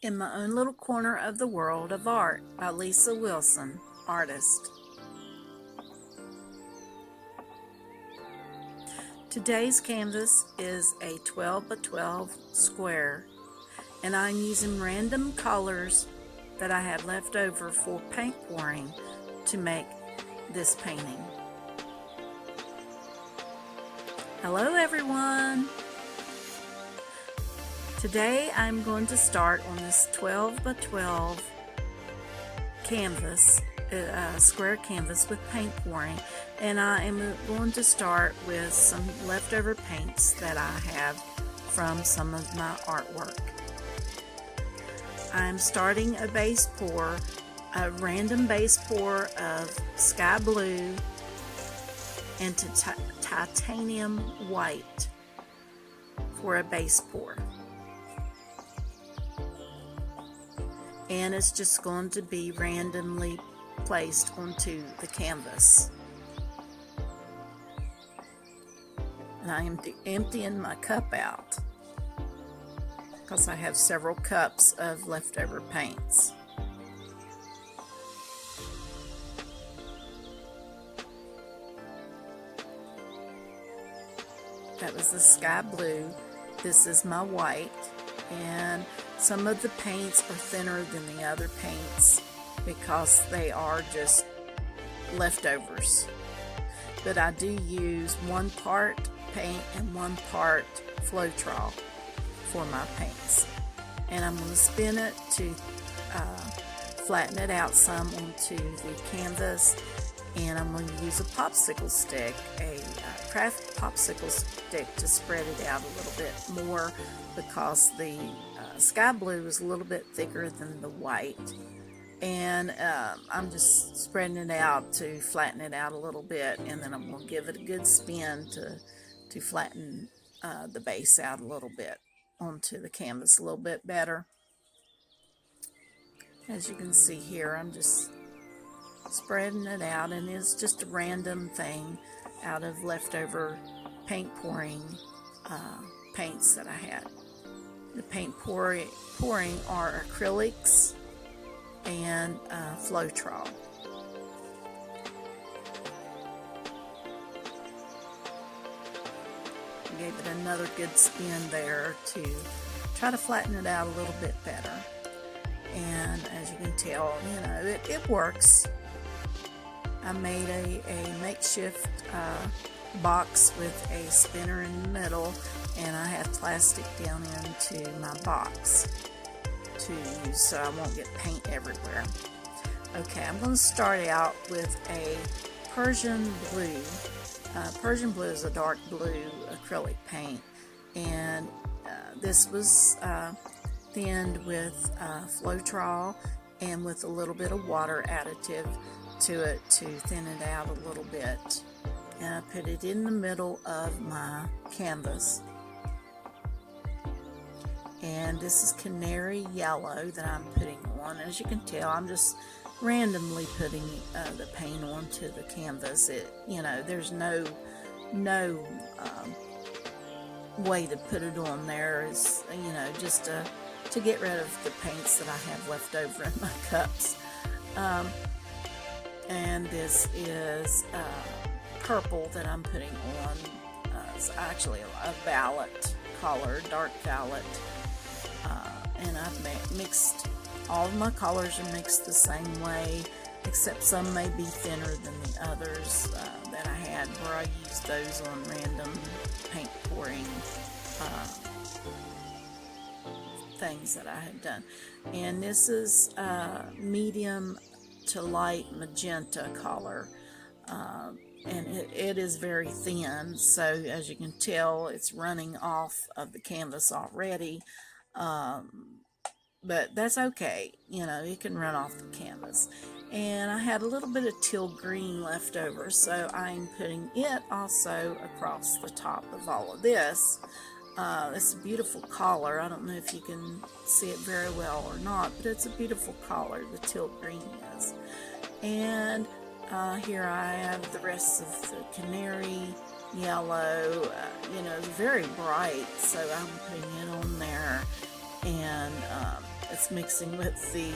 In My Own Little Corner of the World of Art by Lisa Wilson, artist. Today's canvas is a 12 by 12 square, and I'm using random colors that I had left over for paint pouring to make this painting. Hello everyone! Today I'm going to start on this 12 by 12 canvas, square canvas with paint pouring, and I am going to start with some leftover paints that I have from some of my artwork. I'm starting a base pour, a random base pour of sky blue into titanium white for a base pour. And it's just going to be randomly placed onto the canvas. And I am emptying my cup out because I have several cups of leftover paints. That was the sky blue. This is my white, and some of the paints are thinner than the other paints because they are just leftovers. But I do use 1 part paint and 1 part floetrol for my paints. And I'm going to spin it to flatten it out some onto the canvas. And I'm going to use a popsicle stick, a craft popsicle stick, to spread it out a little bit more because the sky blue is a little bit thicker than the white. And I'm just spreading it out to flatten it out a little bit, and then I'm going to give it a good spin to flatten the base out a little bit onto the canvas a little bit better. As you can see here, I'm just spreading it out, and it's just a random thing out of leftover paint pouring paints that I had. The paint pouring are acrylics and floetrol. Gave it another good spin there to try to flatten it out a little bit better. And as you can tell, it works. I made a makeshift box with a spinner in the middle, and I have plastic down into my box to use so I won't get paint everywhere. Okay, I'm going to start out with a Prussian blue. Prussian blue is a dark blue acrylic paint, and this was thinned with floetrol and with a little bit of water additive to it to thin it out a little bit. And I put it in the middle of my canvas. And this is Canary yellow that I'm putting on. As you can tell, I'm just randomly putting the paint onto the canvas. There's no way to put it on there. Is just to get rid of the paints that I have left over in my cups. And this is purple that I'm putting on. It's actually a violet color, dark violet. And I've mixed, all of my colors are mixed the same way, except some may be thinner than the others that I had, where I used those on random paint pouring things that I had done. And this is medium to light magenta color, and it is very thin, so as you can tell, it's running off of the canvas already. But that's okay, it can run off the canvas. And I had a little bit of teal green left over, so I'm putting it also across the top of all of this. It's a beautiful color. I don't know if you can see it very well or not, but it's a beautiful color, the teal green is. And here I have the rest of the Canary yellow. It's very bright, so I'm putting it on there. And it's mixing with the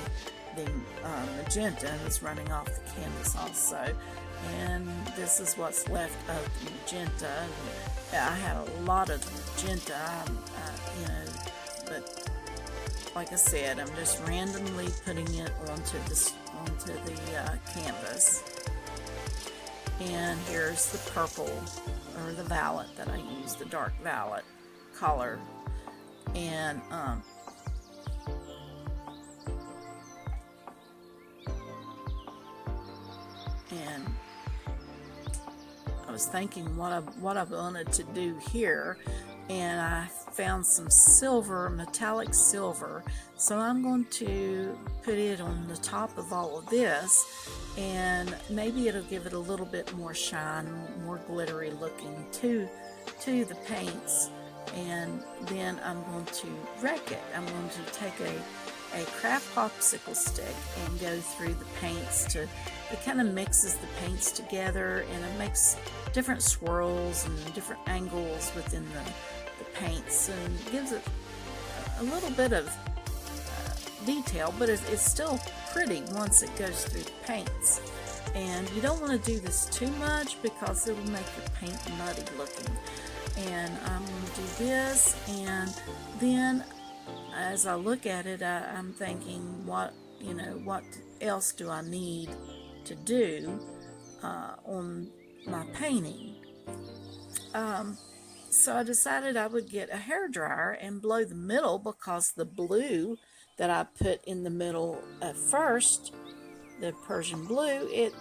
magenta, and it's running off the canvas also. And this is what's left of the magenta. I had a lot of magenta, but like I said, I'm just randomly putting it onto the canvas. And here's the purple, or the violet that I use, the dark violet color. And I was thinking what I wanted to do here, and I found some silver, metallic silver, so I'm going to put it on the top of all of this, and maybe it'll give it a little bit more shine, more glittery looking to the paints. And then I'm going to wreck it. I'm going to take a craft popsicle stick and go through the paints it kind of mixes the paints together, and it makes different swirls and different angles within the paints, and gives it a little bit of detail, but it's still pretty once it goes through the paints. And you don't want to do this too much because it'll make your paint muddy looking. And I'm going to do this, and then as I look at it, I'm thinking, what else do I need to do on my painting? So I decided I would get a hairdryer and blow the middle, because the blue that I put in the middle at first, the Prussian blue, it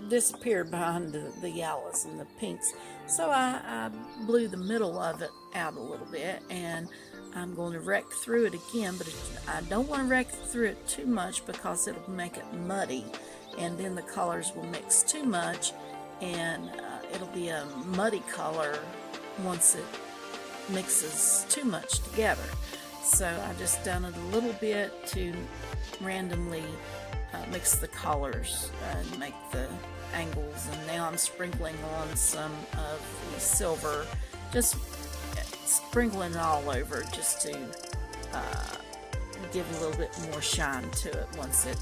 disappeared behind the yellows and the pinks. So I blew the middle of it out a little bit, and I'm going to wreck through it again, but I don't want to wreck through it too much because it'll make it muddy, and then the colors will mix too much, and it'll be a muddy color once it mixes too much together. So I just done it a little bit to randomly mix the colors and make the angles, and now I'm sprinkling on some of the silver, just sprinkling it all over just to give a little bit more shine to it once it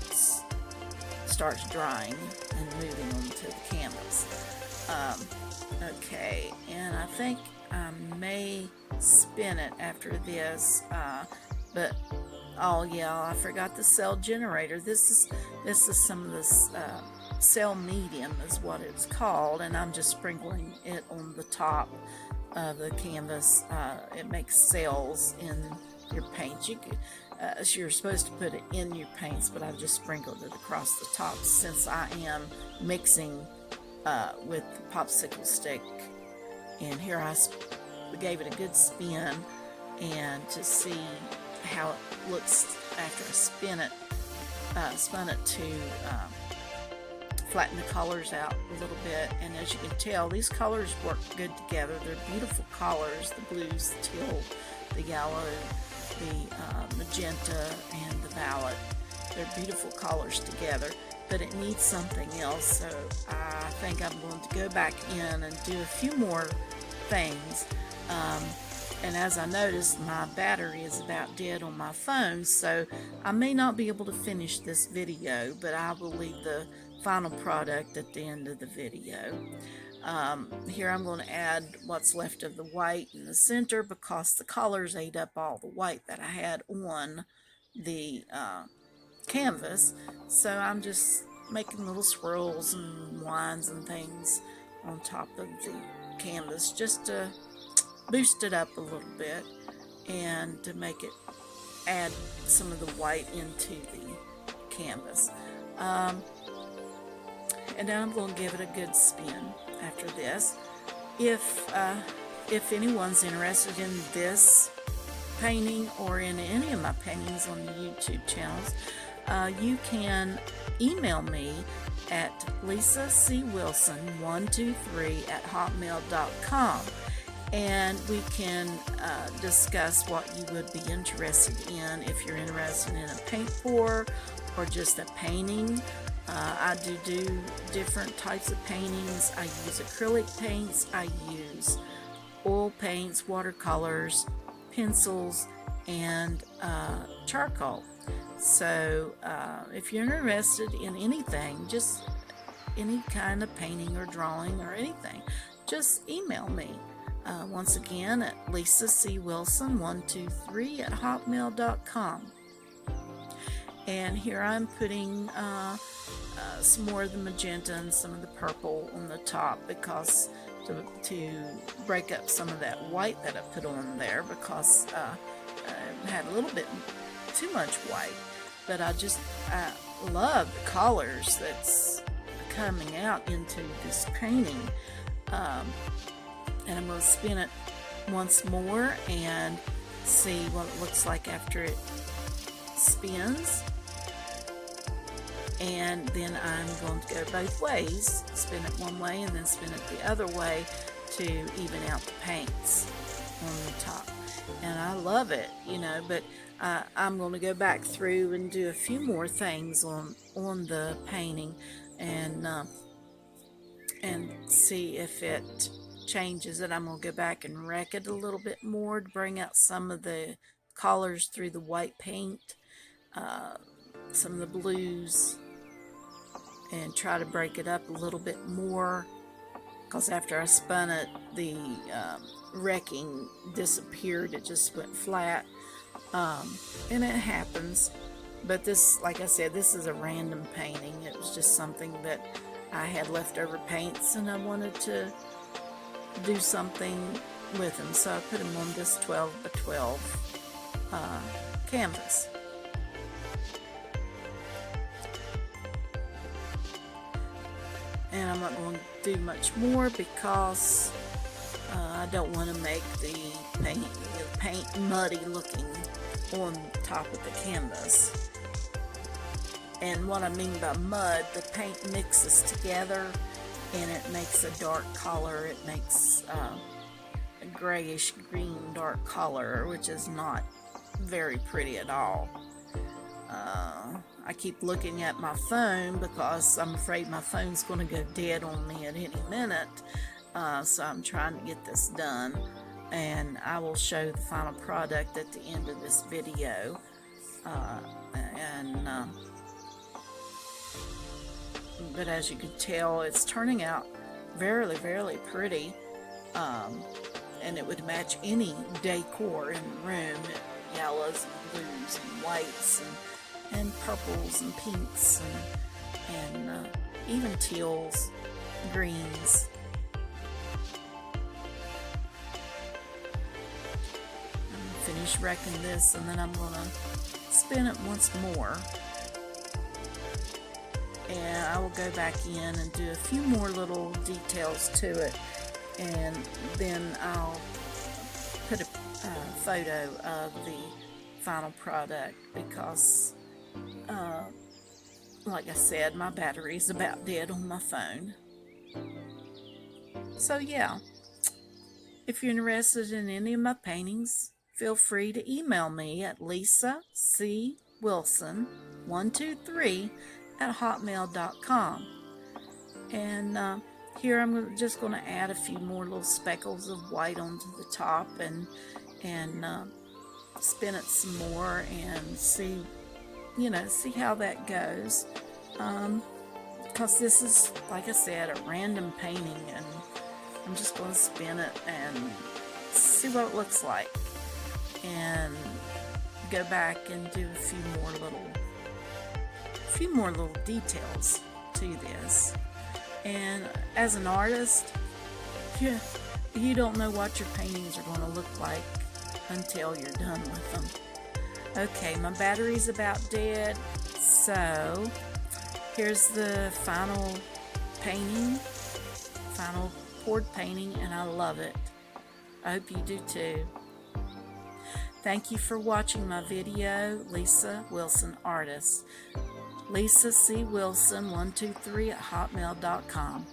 starts drying and moving onto the canvas. Okay, and I think I may spin it after this, but oh yeah, I forgot the cell generator. This is some of this cell medium is what it's called, and I'm just sprinkling it on the top of the canvas. It makes cells in your paint. You're supposed to put it in your paints, but I've just sprinkled it across the top since I am mixing with the popsicle stick. And here I gave it a good spin, and to see how it looks after I spun it to flatten the colors out a little bit. And as you can tell, these colors work good together. They're beautiful colors, the blues, the teal, the yellow, the magenta, and the violet. They're beautiful colors together, but it needs something else, so I think I'm going to go back in and do a few more things. And as I noticed, my battery is about dead on my phone, so I may not be able to finish this video, but I will leave the final product at the end of the video. Here I'm going to add what's left of the white in the center, because the colors ate up all the white that I had on the canvas. So I'm just making little swirls and lines and things on top of the canvas just to boost it up a little bit and to make it add some of the white into the canvas. And now I'm going to give it a good spin after this. If anyone's interested in this painting or in any of my paintings on the YouTube channels, you can email me at lisacwilson123@hotmail.com, and we can discuss what you would be interested in. If you're interested in a paint pour or just a painting, I do different types of paintings. I use acrylic paints, I use oil paints, watercolors, pencils, and charcoal. So if you're interested in anything, just any kind of painting or drawing or anything, just email me. Once again at lisacwilson123@hotmail.com. And here I'm putting some more of the magenta and some of the purple on the top, because to break up some of that white that I put on there, because I had a little bit too much white. But I love the colors that's coming out into this painting. And I'm going to spin it once more and see what it looks like after it spins. And then I'm going to go both ways, spin it one way and then spin it the other way to even out the paints on the top. And I love it, you know, but I'm going to go back through and do a few more things on the painting and see if it changes it. I'm going to go back and wreck it a little bit more to bring out some of the colors through the white paint, some of the blues, and try to break it up a little bit more, because after I spun it, the wrecking disappeared. It just went flat, and it happens. But this, like I said, this is a random painting. It was just something that I had leftover paints and I wanted to do something with them, so I put them on this 12 by 12 canvas. And I'm not going to do much more because I don't want to make the paint muddy looking on top of the canvas. And what I mean by mud, the paint mixes together and it makes a dark color. It makes a grayish green dark color, which is not very pretty at all. I keep looking at my phone because I'm afraid my phone's going to go dead on me at any minute. So I'm trying to get this done, and I will show the final product at the end of this video. But as you can tell, it's turning out very, very pretty, and it would match any decor in the room: yellows and blues and whites and purples and pinks and even teals, greens. I'm gonna finish wrecking this, and then I'm gonna spin it once more. And I will go back in and do a few more little details to it, and then I'll put a photo of the final product, because like I said, my battery's about dead on my phone. So yeah, if you're interested in any of my paintings, feel free to email me at lisacwilson123@hotmail.com. And here I'm just going to add a few more little speckles of white onto the top and spin it some more and see how that goes. Because this is, like I said, a random painting, and I'm just going to spin it and see what it looks like, and go back and do a few more little details to this. And as an artist, you don't know what your paintings are going to look like until you're done with them. Okay, my battery's about dead, so here's the final painting, final poured painting, and I love it. I hope you do too. Thank you for watching my video, Lisa Wilson Artist. lisacwilson123@hotmail.com.